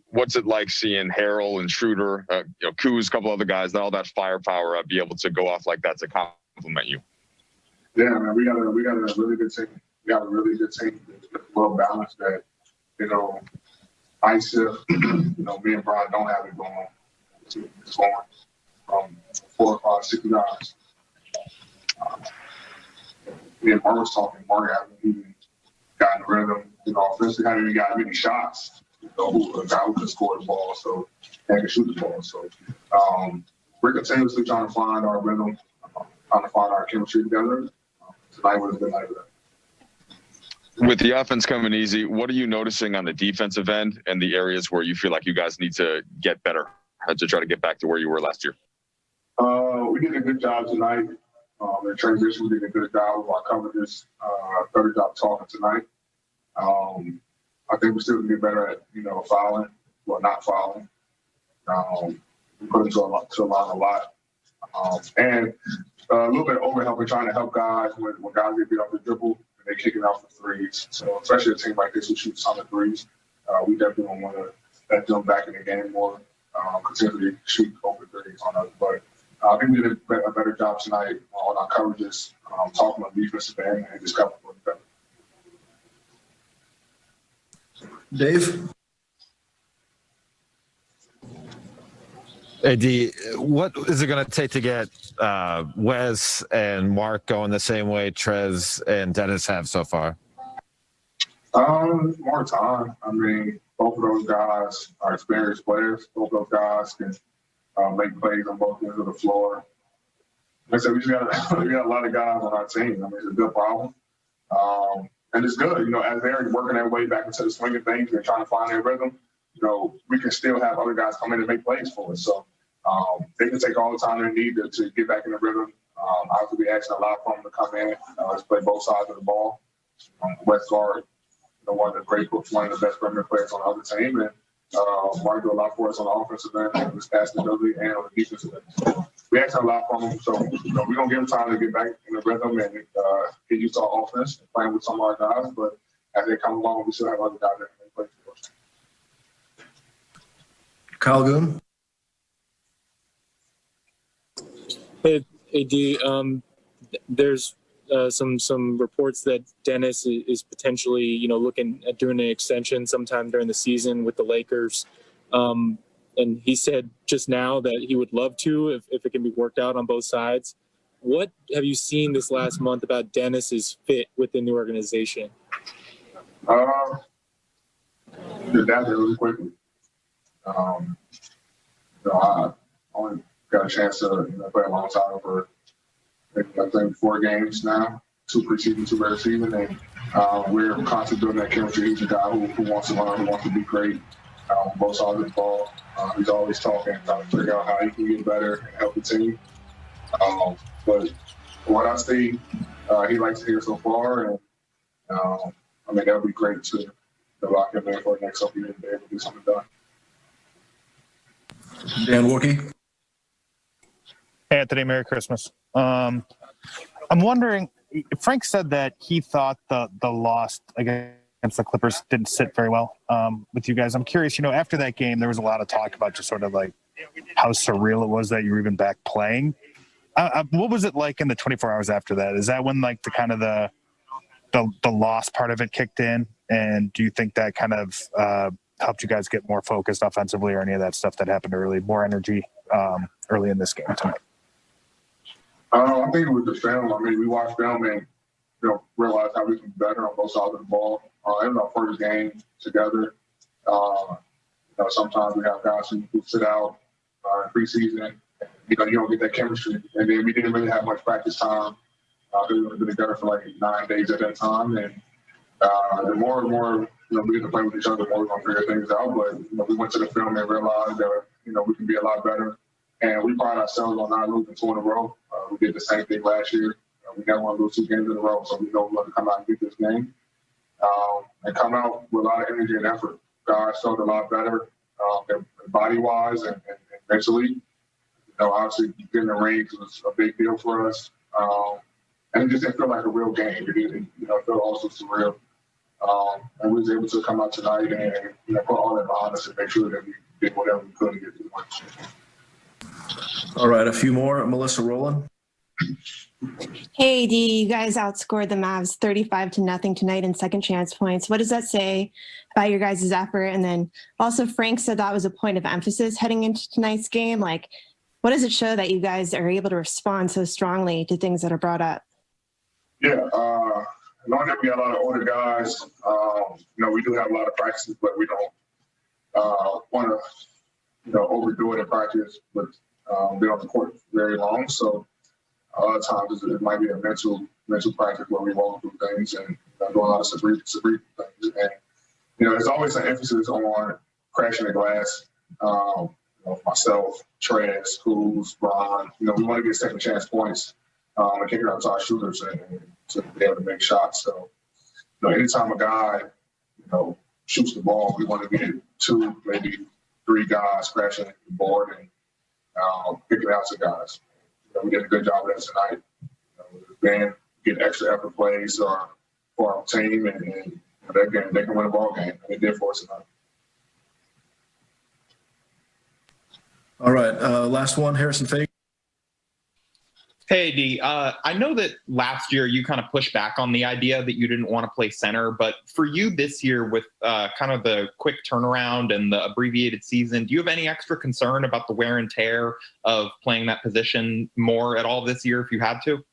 what's it like seeing Harrell and Schroeder, Kuz, a couple other guys, all that firepower, be able to go off like that to compliment you? Yeah, man, we got a really good team. We got a really good team that's well balanced. That ISIF, me and Brian don't have it going. It's going from 4 or 5, 6 guys. Me and Mark was talking. Mark hasn't even gotten the rhythm. Offensively, haven't even got many shots. A guy who can score the ball, so and can shoot the ball. So we're continuously trying to find our rhythm, trying to find our chemistry together. Tonight was a good night of that. With the offense coming easy, what are you noticing on the defensive end and the areas where you feel like you guys need to get better to try to get back to where you were last year? We did a good job tonight. In transition, we did a good job with our coverages. Better job talking tonight. I think we still can get better at, fouling, not fouling. We put into a line a lot. And a little bit of overhelp. We're trying to help guys when guys get beat off the dribble and they're kicking out for threes. So especially a team like this who shoots on the threes, we definitely want to let them back in the game more, continue to shoot over threes on us. But I think we did a better job tonight on our coverages, talking on defensive end and just covering better. Dave? AD, what is it going to take to get Wes and Mark going the same way Trez and Dennis have so far? More time. I mean, both of those guys are experienced players. Both of those guys can make plays on both ends of the floor. Like I said, we got a lot of guys on our team. I mean, it's a good problem. And it's good, as they're working their way back into the swing of things and trying to find their rhythm, we can still have other guys come in and make plays for us. So they can take all the time they need to get back in the rhythm. Obviously, we asking a lot from them to come in. Let's play both sides of the ball. West Guard, one of the great books, one of the best perimeter players on the other team. And Mark do a lot for us on the offensive end, his passing ability, and on the defensive end. So we asking a lot from him. So we're going to give him time to get back in the rhythm and get used to our offense and playing with some of our guys. But as they come along, we still have other guys that can play for us. Kyle Goon? Hey, AD, there's some reports that Dennis is potentially, looking at doing an extension sometime during the season with the Lakers. And he said just now that he would love to if it can be worked out on both sides. What have you seen this last month about Dennis's fit within the organization? Did that really quickly. I only got a chance to play alongside him for I think 4 games now, 2 preseason, 2 regular season, and we're constantly building that chemistry. He's a guy who wants to learn, who wants to be great on both sides of the ball. He's always talking, trying to figure out how he can get better and help the team. But what I see, he likes to hear so far, and that would be great to lock him in for the next couple years and be able to do something done. Dan Wilkie? Hey, Anthony, Merry Christmas. I'm wondering, Frank said that he thought the loss against the Clippers didn't sit very well with you guys. I'm curious, after that game, there was a lot of talk about just sort of like how surreal it was that you were even back playing. What was it like in the 24 hours after that? Is that when like the kind of the loss part of it kicked in? And do you think that kind of helped you guys get more focused offensively or any of that stuff that happened early, more energy early in this game tonight? I think it was the film. I mean, we watched film and realized how we can be better on both sides of the ball. It was our first game together. Sometimes we have guys who sit out in preseason. You don't get that chemistry. And then we didn't really have much practice time. We were together for like 9 days at that time. And the more and more we get to play with each other, the more we're going to figure things out. But we went to the film and realized that we can be a lot better. And we pride ourselves on not losing 2 in a row. We did the same thing last year. We never want to lose 2 games in a row, so we know we want to come out and get this game. And come out with a lot of energy and effort. Guys felt a lot better body-wise and mentally. Obviously getting the rings was a big deal for us. And it just didn't feel like a real game. It felt also surreal. And we was able to come out tonight and put all that behind us and make sure that we did whatever we could to get through the win. All right, a few more. Melissa Rowland. Hey, D, you guys outscored the Mavs 35-0 tonight in second chance points. What does that say about your guys' effort? And then also Frank said that was a point of emphasis heading into tonight's game. Like, what does it show that you guys are able to respond so strongly to things that are brought up? Yeah, knowing that we got a lot of older guys, we do have a lot of practices, but we don't want to, overdo it in practice, but be on the court very long. So a lot of times it might be a mental practice where we walk through things and do a lot of cerebral things. And, there's always an emphasis on crashing the glass. Myself, Trez, Schools, Ron, we want to get second chance points and kick it out to our shooters and to be able to make shots. So, anytime a guy, shoots the ball, we want to get 2, maybe 3 guys crashing the board and picking out to guys. We did a good job of that tonight. Then get extra effort plays for our team, and they can win a ball game. And they did for us tonight. All right, last one, Harrison Fake. Hey, D. I know that last year you kind of pushed back on the idea that you didn't want to play center, but for you this year with kind of the quick turnaround and the abbreviated season, do you have any extra concern about the wear and tear of playing that position more at all this year if you had to?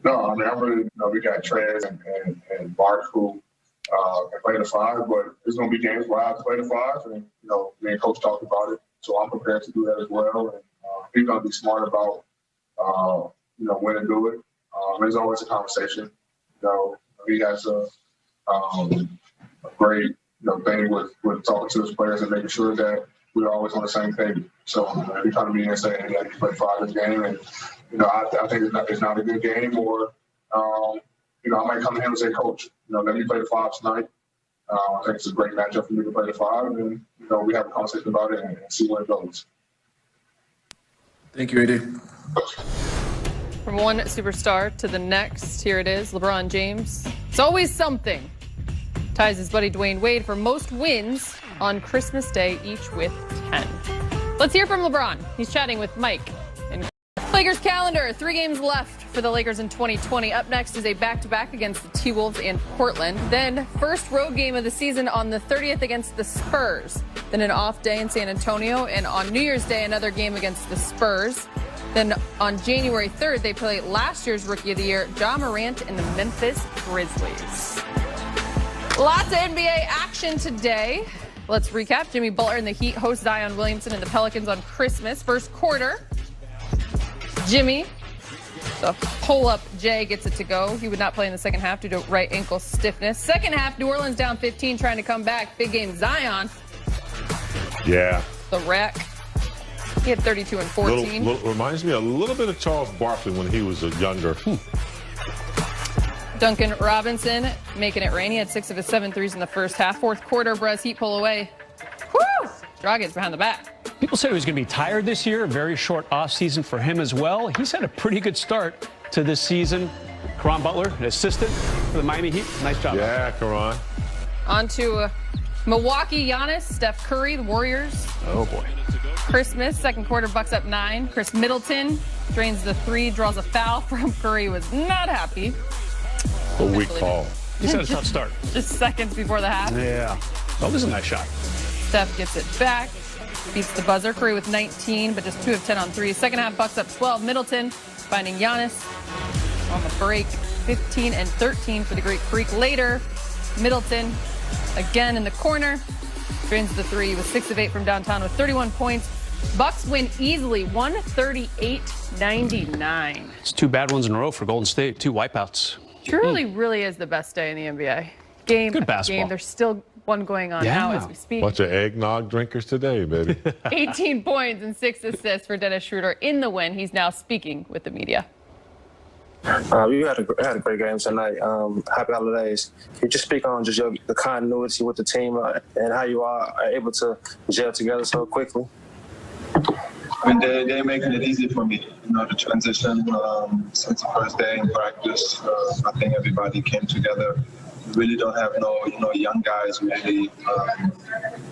No, I mean, I really, we got Trez and Mark who can play the 5, but there's going to be games where I have to play the 5, and, me and Coach talked about it, so I'm prepared to do that as well, and he's going to be smart about when to do it. There's always a conversation. He has a great, thing with talking to his players and making sure that we're always on the same page. So every time we say, hey, you play 5 this game, and I think it's not a good game, or I might come to him and say, Coach, let me play the 5 tonight. I think it's a great matchup for me to play the 5, and we have a conversation about it and see where it goes. Thank you, AD. From one superstar to the next, here it is, LeBron James. It's always something. Ties his buddy Dwayne Wade for most wins on Christmas Day, each with 10. Let's hear from LeBron. He's chatting with Mike. And Lakers calendar, 3 games left for the Lakers in 2020. Up next is a back-to-back against the T-Wolves and Portland. Then first road game of the season on the 30th against the Spurs. Then an off day in San Antonio. And on New Year's Day, another game against the Spurs. Then on January 3rd, they play last year's Rookie of the Year, Ja Morant and the Memphis Grizzlies. Lots of NBA action today. Let's recap. Jimmy Butler and the Heat host Zion Williamson and the Pelicans on Christmas. First quarter, Jimmy, the pull-up Jay, gets it to go. He would not play in the second half due to right ankle stiffness. Second half, New Orleans down 15, trying to come back. Big game, Zion. Yeah. The wreck. He had 32 and 14. Reminds me a little bit of Charles Barkley when he was younger. Duncan Robinson making it rain. He had 6 of his 7 threes in the first half. Fourth quarter, Brez Heat pull away. Woo! Dragic behind the back. People said he was going to be tired this year. A very short offseason for him as well. He's had a pretty good start to this season. Caron Butler, an assistant for the Miami Heat. Nice job. Yeah, Caron. On to Milwaukee, Giannis, Steph Curry, the Warriors. Oh, boy. Christmas, second quarter, Bucks up 9. Chris Middleton drains the 3, draws a foul from Curry, was not happy. A weak call. He's had a tough start. Just seconds before the half. Yeah. Oh, this is a nice shot. Steph gets it back, beats the buzzer. Curry with 19, but just 2 of 10 on 3. Second half, Bucks up 12. Middleton finding Giannis on the break. 15 and 13 for the Great Freak. Later, Middleton again in the corner. Drains the 3 with 6 of 8 from downtown with 31 points. Bucks win easily, 138-99. It's 2 bad ones in a row for Golden State. 2 wipeouts. Truly, really is the best day in the NBA. Game Good after basketball. game. There's still one going on now as we speak. Bunch of eggnog drinkers today, baby. 18 points and 6 assists for Dennis Schroeder in the win. He's now speaking with the media. You had a great game tonight. Happy holidays. Can you just speak on just the continuity with the team and how you are able to gel together so quickly? I mean, they're making it easy for me, the transition since the first day in practice. I think everybody came together really don't have no young guys really.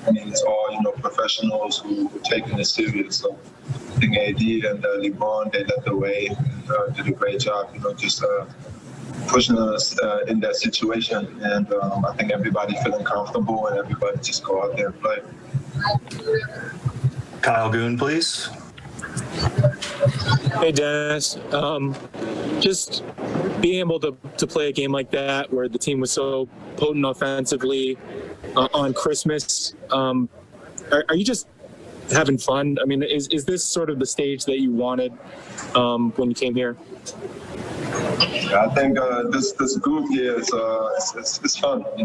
I mean, it's all professionals who are taking it serious. So I think AD and LeBron, they led the way, did a great job. Just pushing us in that situation, and I think everybody feeling comfortable and everybody just go out there and play. Kyle Goon, please. Hey, Dennis. Just being able to play a game like that where the team was so potent offensively on Christmas, are you just having fun? I mean, is this sort of the stage that you wanted when you came here? I think this group here is it's fun. We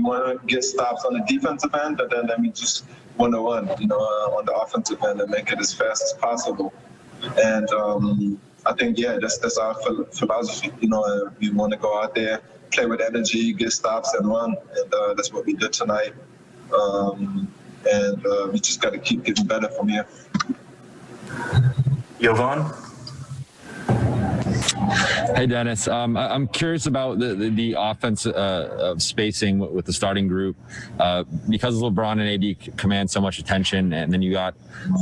want to get stops on the defensive end, but then we just want to run, on the offensive end and make it as fast as possible. And I think that's our philosophy. We want to go out there, play with energy, get stops, and run. And that's what we did tonight. And we just got to keep getting better from here. Jovan? Hey, Dennis. I'm curious about the offense of spacing with the starting group because LeBron and AD command so much attention, and then you got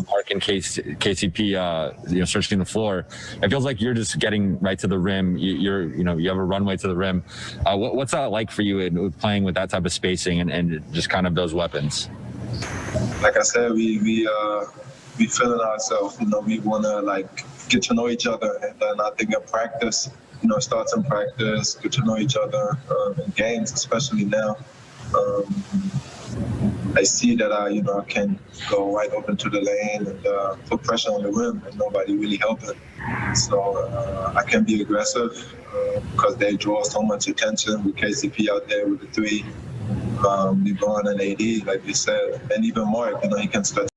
Mark and KCP, searching the floor. It feels like you're just getting right to the rim. You have a runway to the rim. What's that like for you in playing with that type of spacing and just kind of those weapons? Like I said, we feeling ourselves. We want to get to know each other, and then I think in practice, starts in practice, get to know each other in games, especially now. I see that I can go right open to the lane and put pressure on the rim, and nobody really helping. So I can be aggressive because they draw so much attention with KCP out there with the three, LeBron and AD, like you said, and even Mark. He can stretch